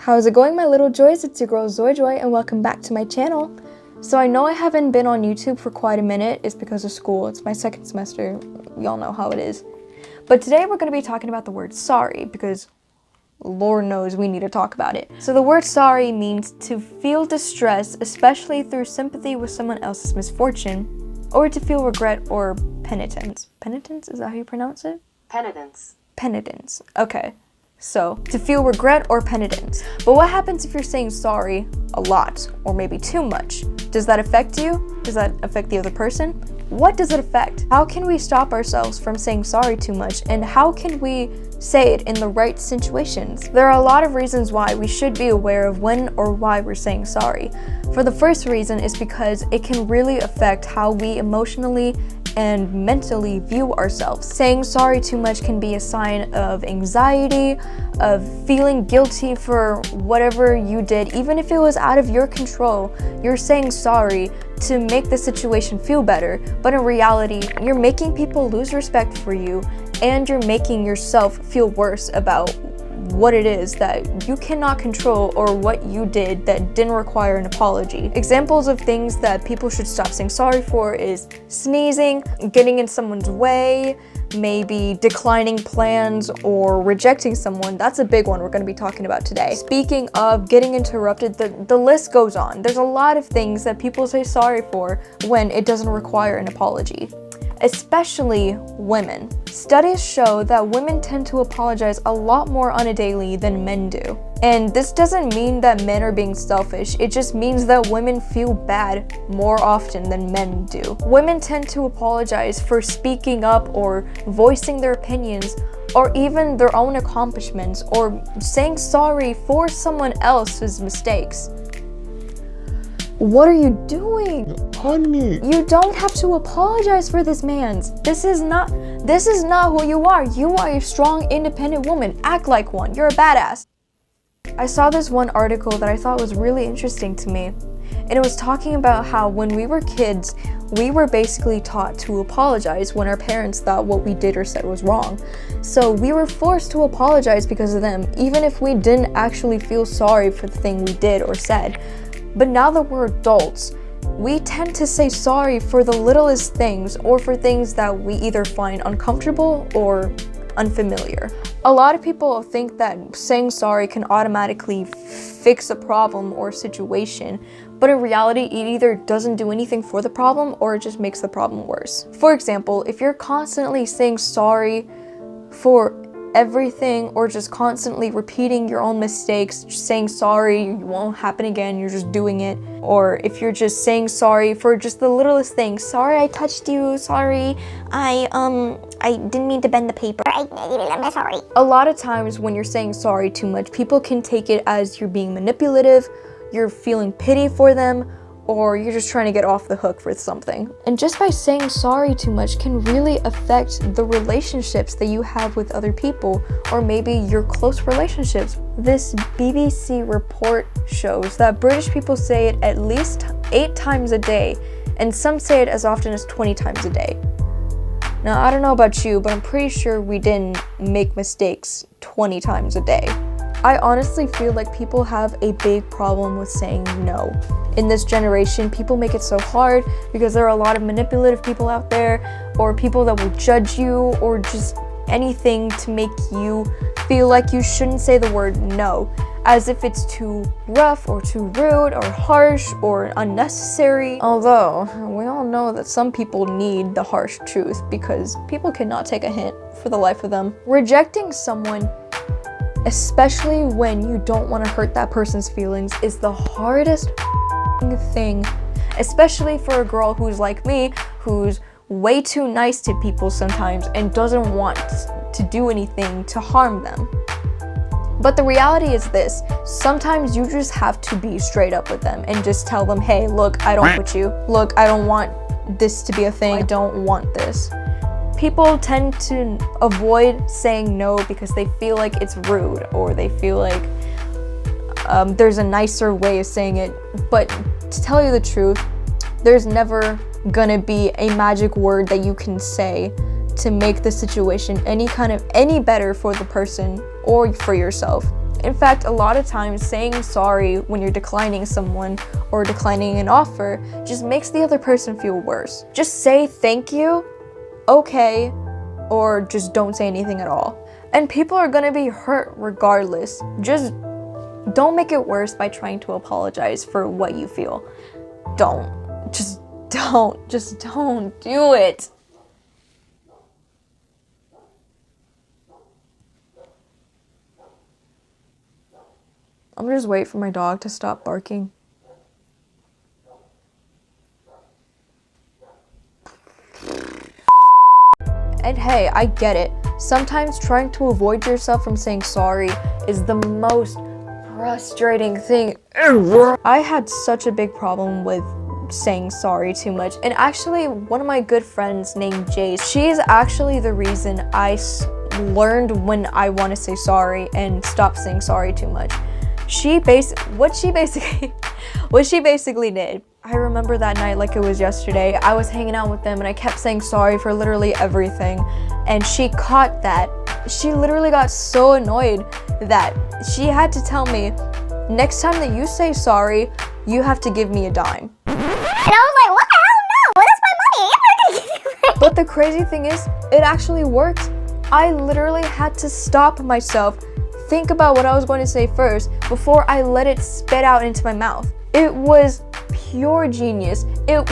How's it going, my little joys? It's your girl Zoe Joy and welcome back to my channel. So I know I haven't been on YouTube for quite a minute. It's because of school. It's my second semester. Y'all know how it is. But today we're going to be talking about the word sorry because Lord knows we need to talk about it. So the word sorry means to feel distress, especially through sympathy with someone else's misfortune, or to feel regret or penitence. Penitence? Is that how you pronounce it? Penitence. Penitence. Okay. So, to feel regret or penitence. But what happens if you're saying sorry a lot or maybe too much? Does that affect you? Does that affect the other person? What does it affect? How can we stop ourselves from saying sorry too much, and how can we say it in the right situations? There are a lot of reasons why we should be aware of when or why we're saying sorry. For the first reason is because it can really affect how we emotionally and mentally view ourselves. Saying sorry too much can be a sign of anxiety, of feeling guilty for whatever you did, even if it was out of your control. You're saying sorry to make the situation feel better, but in reality, you're making people lose respect for you, and you're making yourself feel worse about what it is that you cannot control or what you did that didn't require an apology. Examples of things that people should stop saying sorry for is sneezing, getting in someone's way, maybe declining plans or rejecting someone. That's a big one we're going to be talking about today. Speaking of getting interrupted, the list goes on. There's a lot of things that people say sorry for when it doesn't require an apology. Especially women. Studies show that women tend to apologize a lot more on a daily than men do. And this doesn't mean that men are being selfish, it just means that women feel bad more often than men do. Women tend to apologize for speaking up or voicing their opinions, or even their own accomplishments, or saying sorry for someone else's mistakes. What are you doing? Honey. You don't have to apologize for this man's. This is not who you are. You are a strong, independent woman. Act like one. You're a badass. I saw this one article that I thought was really interesting to me. And it was talking about how when we were kids, we were basically taught to apologize when our parents thought what we did or said was wrong. So we were forced to apologize because of them, even if we didn't actually feel sorry for the thing we did or said. But now that we're adults, we tend to say sorry for the littlest things or for things that we either find uncomfortable or unfamiliar. A lot of people think that saying sorry can automatically fix a problem or situation, but in reality, it either doesn't do anything for the problem or it just makes the problem worse. For example, if you're constantly saying sorry for everything or just constantly repeating your own mistakes, just saying sorry, it won't happen again, you're just doing it. Or if you're just saying sorry for just the littlest thing, sorry I touched you, sorry I didn't mean to bend the paper, I'm sorry. A lot of times when you're saying sorry too much, people can take it as you're being manipulative, you're feeling pity for them, or you're just trying to get off the hook for something. And just by saying sorry too much can really affect the relationships that you have with other people, or maybe your close relationships. This BBC report shows that British people say it at least 8 times a day, and some say it as often as 20 times a day. Now, I don't know about you, but I'm pretty sure we didn't make mistakes 20 times a day. I honestly feel like people have a big problem with saying no. In this generation, people make it so hard because there are a lot of manipulative people out there, or people that will judge you, or just anything to make you feel like you shouldn't say the word no, as if it's too rough or too rude or harsh or unnecessary. Although, we all know that some people need the harsh truth because people cannot take a hint for the life of them. Rejecting someone, especially when you don't want to hurt that person's feelings, is the hardest thing, especially for a girl who's like me, who's way too nice to people sometimes and doesn't want to do anything to harm them. But the reality is this: sometimes you just have to be straight up with them and just tell them, hey, look, I don't with you. Look, I don't want this to be a thing. I don't want this. People tend to avoid saying no because they feel like it's rude, or they feel like there's a nicer way of saying it. But to tell you the truth, there's never gonna be a magic word that you can say to make the situation any better for the person or for yourself. In fact, a lot of times saying sorry when you're declining someone or declining an offer just makes the other person feel worse. Just say thank you, okay, or just don't say anything at all. And people are gonna be hurt regardless. Just don't make it worse by trying to apologize for what you feel. Just don't do it. I'm gonna just wait for my dog to stop barking. And hey, I get it. Sometimes trying to avoid yourself from saying sorry is the most frustrating thing ever. I had such a big problem with saying sorry too much. And actually, one of my good friends named Jace, she's actually the reason I learned when I want to say sorry and stop saying sorry too much. What she basically did. I remember that night like it was yesterday. I was hanging out with them and I kept saying sorry for literally everything. And she caught that. She literally got so annoyed that she had to tell me, next time that you say sorry, you have to give me a dime. And I was like, what the hell? No, that's my money. I'm not gonna give you money. But the crazy thing is, it actually worked. I literally had to stop myself, think about what I was going to say first before I let it spit out into my mouth. It was pure genius.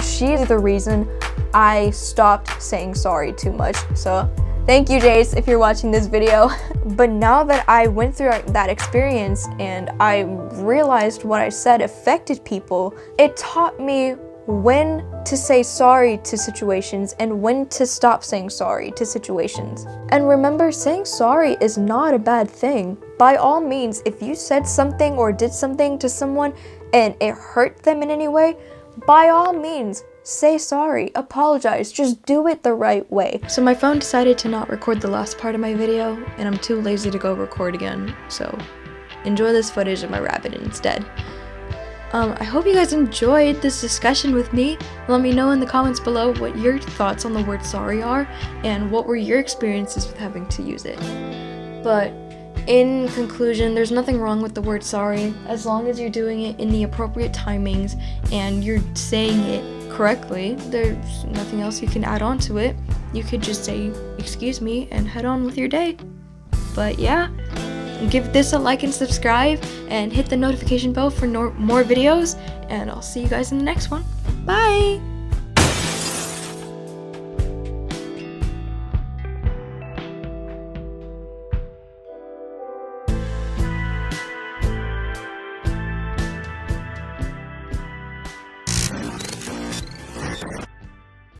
She's the reason I stopped saying sorry too much. So thank you, Jace, if you're watching this video. But now that I went through that experience and I realized what I said affected people, it taught me when to say sorry to situations and when to stop saying sorry to situations. And remember, saying sorry is not a bad thing. By all means, if you said something or did something to someone and it hurt them in any way, by all means, say sorry, apologize, just do it the right way. So my phone decided to not record the last part of my video, and I'm too lazy to go record again, so enjoy this footage of my rabbit instead. I hope you guys enjoyed this discussion with me. Let me know in the comments below what your thoughts on the word sorry are, and what were your experiences with having to use it. But in conclusion, there's nothing wrong with the word sorry, as long as you're doing it in the appropriate timings and you're saying it correctly. There's nothing else you can add on to it. You could just say, excuse me, and head on with your day. But yeah, give this a like and subscribe, and hit the notification bell for more videos, and I'll see you guys in the next one. Bye!